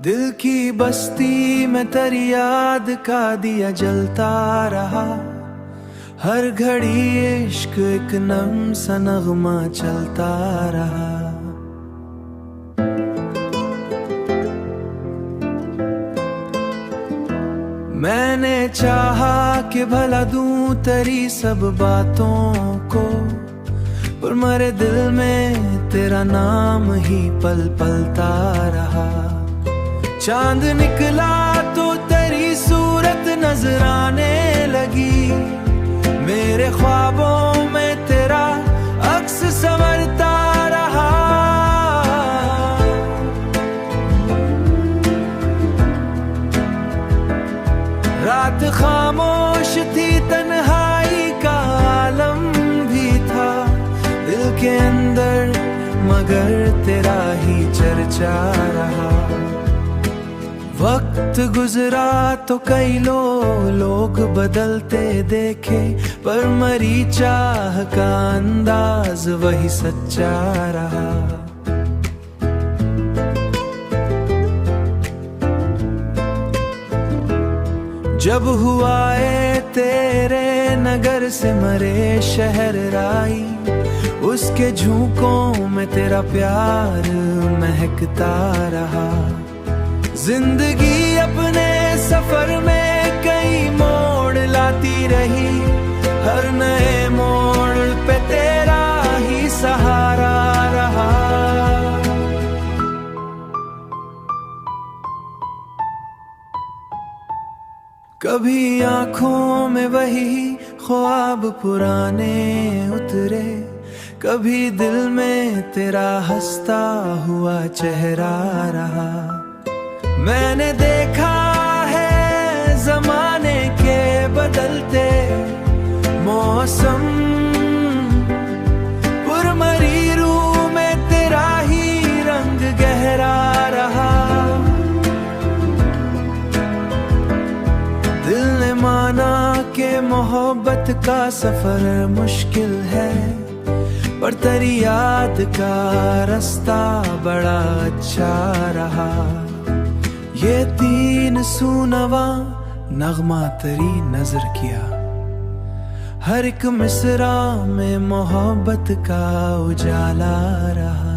दिल की बस्ती में तेरी याद का दिया जलता रहा। हर घड़ी इश्क एक नम सा नगमा चलता रहा। मैंने चाहा कि भला दूं तेरी सब बातों को, पर मेरे दिल में तेरा नाम ही पल पलता रहा। चांद निकला तो तेरी सूरत नजर आने लगी, मेरे ख्वाबों में तेरा अक्स संवरता रहा। रात खामोश थी, तन्हाई का आलम भी था दिल के अंदर, मगर तेरा ही चर्चा रहा। वक्त गुजरा तो कई लोग बदलते देखे, पर मरी चाह का अंदाज वही सच्चा रहा। जब हुआ है तेरे नगर से मरे शहर राई, उसके झोंकों में तेरा प्यार महकता रहा। जिंदगी अपने सफर में कई मोड़ लाती रही, हर नए मोड़ पे तेरा ही सहारा रहा। कभी आंखों में वही ख्वाब पुराने उतरे, कभी दिल में तेरा हंसता हुआ चेहरा रहा। मैंने देखा है जमाने के बदलते मौसम, पुरमरी रूह में तेरा ही रंग गहरा रहा। दिल ने माना कि मोहब्बत का सफर मुश्किल है, पर तेरी याद का रास्ता बड़ा अच्छा रहा। ये तीन सुनवा नगमा तेरी नजर किया, हर एक मिसरा में मोहब्बत का उजाला रहा।